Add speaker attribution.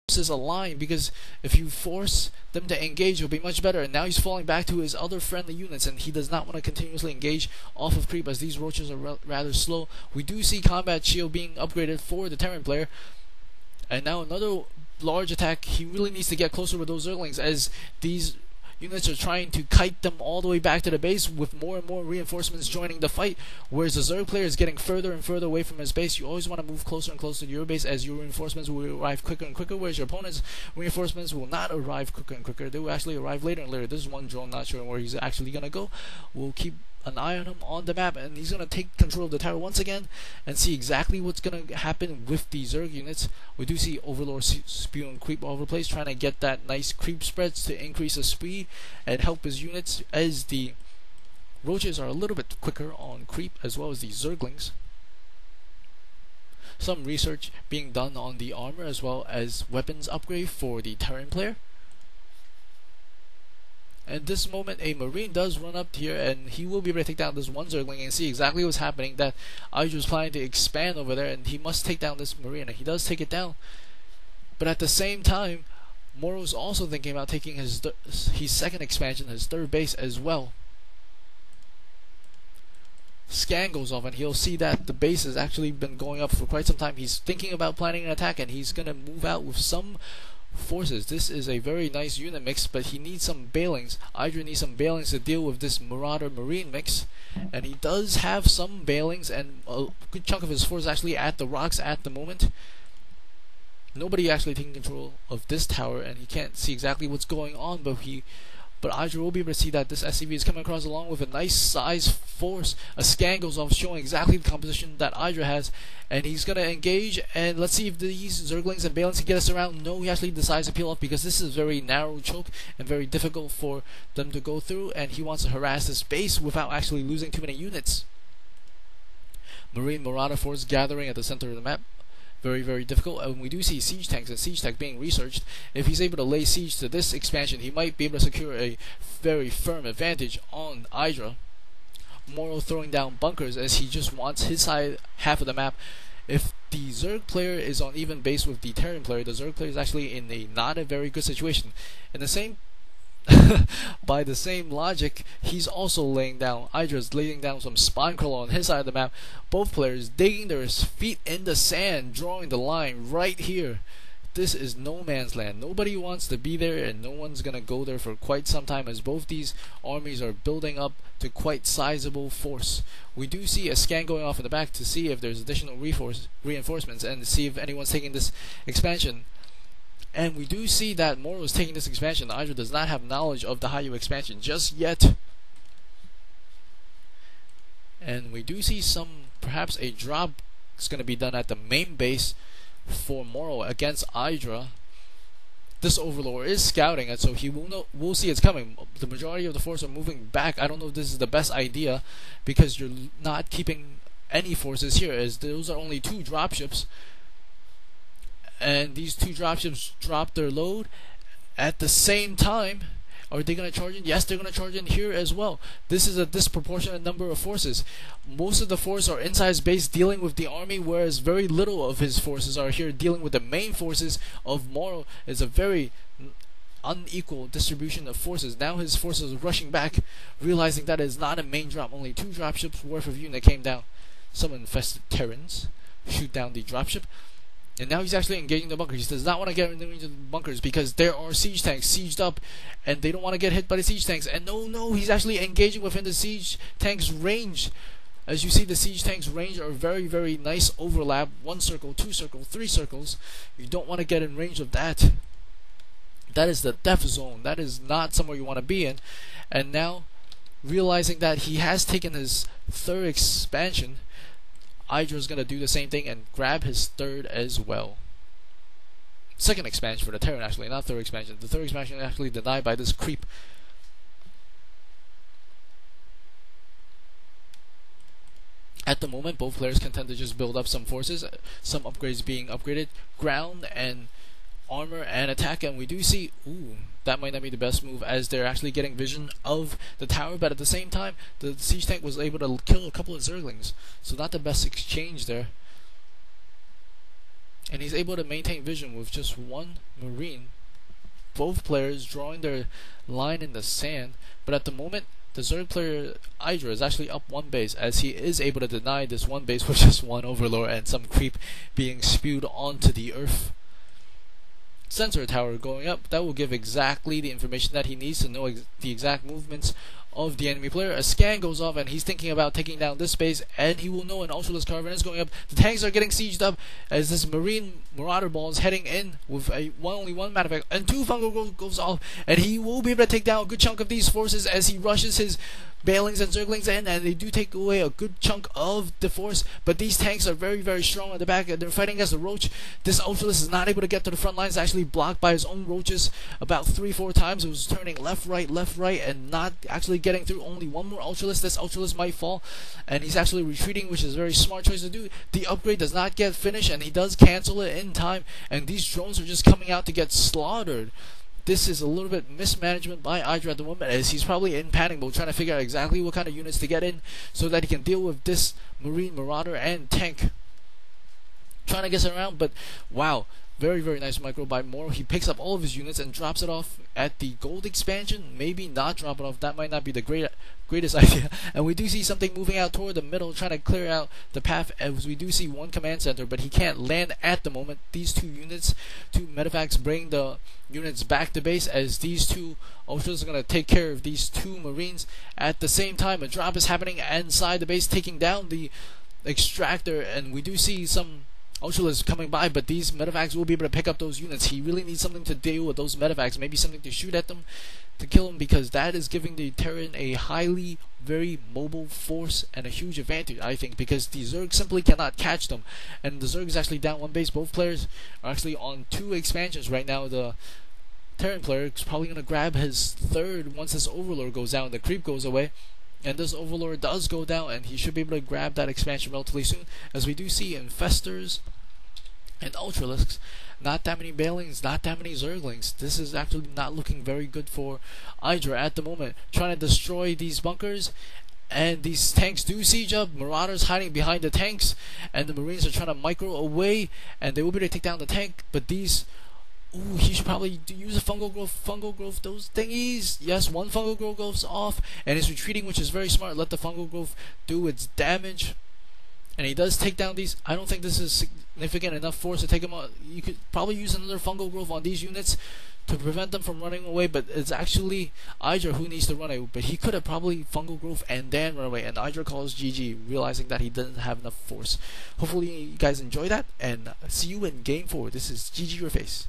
Speaker 1: forces align, because if you force them to engage, it'll be much better. And now he's falling back to his other friendly units, and he does not want to continuously engage off of creep, as these roaches are rather slow. We do see combat shield being upgraded for the Terran player, and now another large attack. He really needs to get closer with those Zerglings, as these units are trying to kite them all the way back to the base, with more and more reinforcements joining the fight, whereas the Zerg player is getting further and further away from his base. You always want to move closer and closer to your base, as your reinforcements will arrive quicker and quicker, whereas your opponent's reinforcements will not arrive quicker and quicker. They will actually arrive later and later. This is one drone, not sure where he's actually going to go. We'll keep an eye on him on the map, and he's going to take control of the tower once again and see exactly what's going to happen with the Zerg units. We do see Overlord spewing creep all over the place, trying to get that nice creep spreads to increase the speed and help his units, as the roaches are a little bit quicker on creep, as well as the Zerglings. Some research being done on the armor as well as weapons upgrade for the Terran player. At this moment, a Marine does run up here, and he will be able to take down this one Zergling and see exactly what's happening. That IdrA is planning to expand over there, and he must take down this Marine, and he does take it down. But at the same time, MorroW is also thinking about taking his second expansion, his third base as well. Scan goes off, and he'll see that the base has actually been going up for quite some time. He's thinking about planning an attack, and he's going to move out with some forces. This is a very nice unit mix, but he needs some bailings. IdrA needs some bailings to deal with this Marauder Marine mix, and he does have some bailings, and a good chunk of his force is actually at the rocks at the moment. Nobody actually taking control of this tower, and he can't see exactly what's going on, but IdrA will be able to see that this SCV is coming across along with a nice size force. A scan goes off showing exactly the composition that IdrA has, and he's going to engage, and let's see if these Zerglings and Balins can get us around. No, he actually decides to peel off, because this is a very narrow choke and very difficult for them to go through, and he wants to harass this base without actually losing too many units. Marine Marauder force gathering at the center of the map. Very, very difficult, and we do see siege tanks and siege tech being researched. If he's able to lay siege to this expansion, he might be able to secure a very firm advantage on IdrA. MorroW throwing down bunkers, as he just wants his side half of the map. If the Zerg player is on even base with the Terran player, the Zerg player is actually in a not a very good situation. In the same by the same logic, he's also laying down, IdrA's laying down some spine crawler on his side of the map. Both players digging their feet in the sand, drawing the line right here. This is no man's land. Nobody wants to be there, and no one's gonna go there for quite some time, as both these armies are building up to quite sizable force. We do see a scan going off in the back to see if there's additional reinforcements, and to see if anyone's taking this expansion. And we do see that MorroW is taking this expansion. IdrA does not have knowledge of the High expansion just yet. And we do see perhaps a drop is going to be done at the main base for MorroW against IdrA. This Overlord is scouting it, so he will see it's coming. The majority of the force are moving back. I don't know if this is the best idea, because you're not keeping any forces here, as those are only 2 dropships. And these 2 dropships drop their load at the same time. Are they going to charge in? Yes, they're going to charge in here as well. This is a disproportionate number of forces. Most of the force are inside his base dealing with the army, whereas very little of his forces are here dealing with the main forces of MorroW. It's a very unequal distribution of forces. Now his forces are rushing back, realizing that it is not a main drop. Only 2 dropships worth of unit came down. Some infested Terrans shoot down the dropship. And now he's actually engaging the bunkers. He does not want to get in the range of the bunkers, because there are siege tanks sieged up, and they don't want to get hit by the siege tanks. And no, he's actually engaging within the siege tanks' range. As you see, the siege tanks' range are very, very nice overlap. 1 circle, 2 circles, 3 circles. You don't want to get in range of that. That is the death zone. That is not somewhere you want to be in. And now, realizing that he has taken his 3rd expansion, IdrA is going to do the same thing and grab his 3rd as well. 2nd expansion for the Terran, actually, not 3rd expansion. The 3rd expansion is actually denied by this creep. At the moment, both players can tend to just build up some forces, some upgrades being upgraded, ground and armor and attack, and we do see, that might not be the best move, as they're actually getting vision of the tower, but at the same time, the siege tank was able to kill a couple of Zerglings, so not the best exchange there. and he's able to maintain vision with just one Marine. Both players drawing their line in the sand, but at the moment the Zerg player IDrA is actually up one base, as he is able to deny this one base with just one Overlord and some creep being spewed onto the earth. Sensor tower going up, that will give exactly the information that he needs to know the exact movements of the enemy player. A scan goes off and he's thinking about taking down this base, and he will know an Ultralisk Caravan is going up. The tanks are getting sieged up as this Marine Marauder ball is heading in with only one Matafax, and two Fungal Growth goes off, and he will be able to take down a good chunk of these forces as he rushes his Bailings and Zerglings in, and they do take away a good chunk of the force, but these tanks are very, very strong at the back, and they're fighting against the Roach. This Ultralisk is not able to get to the front lines, actually blocked by his own Roaches about 3-4 times. It was turning left, right, and not actually getting through. Only one more Ultralisk. This Ultralisk might fall, and he's actually retreating, which is a very smart choice to do. The upgrade does not get finished, and he does cancel it in time, and these drones are just coming out to get slaughtered. This is a little bit mismanagement by IDrA at the moment, as he's probably in panic mode trying to figure out exactly what kind of units to get in so that he can deal with this Marine Marauder and tank. Trying to get around, but wow, very, very nice micro by MorroW. He picks up all of his units and drops it off at the gold expansion. Maybe not drop it off, that might not be the greatest idea. And we do see something moving out toward the middle, trying to clear out the path, as we do see one command center, but he can't land at the moment. These two units, two Metafax, bring the units back to base, as these two Ultras are going to take care of these two Marines. At the same time, a drop is happening inside the base, taking down the extractor, and we do see some Ultralisk coming by, but these Metafax will be able to pick up those units. He really needs something to deal with those Metafax, maybe something to shoot at them to kill them, because that is giving the Terran a highly, very mobile force and a huge advantage, I think, because the Zerg simply cannot catch them. And the Zerg is actually down one base. Both players are actually on two expansions right now. The Terran player is probably going to grab his third once this Overlord goes down, the creep goes away. And this Overlord does go down, and he should be able to grab that expansion relatively soon, as we do see Infestors and Ultralisks. Not that many Bailings, not that many Zerglings. This is actually not looking very good for IDrA at the moment. Trying to destroy these bunkers, and these tanks do siege up. Marauders hiding behind the tanks, and the Marines are trying to micro away, and they will be able to take down the tank, but these... Ooh, he should probably use a fungal growth, those thingies. Yes, one fungal growth goes off, and is retreating, which is very smart. Let the fungal growth do its damage, and he does take down these. I don't think this is significant enough force to take him out. You could probably use another fungal growth on these units to prevent them from running away, but it's actually IDrA who needs to run away. But he could have probably fungal growth and then run away, and IDrA calls GG, realizing that he doesn't have enough force. Hopefully you guys enjoy that, and see you in game 4. This is ggurface.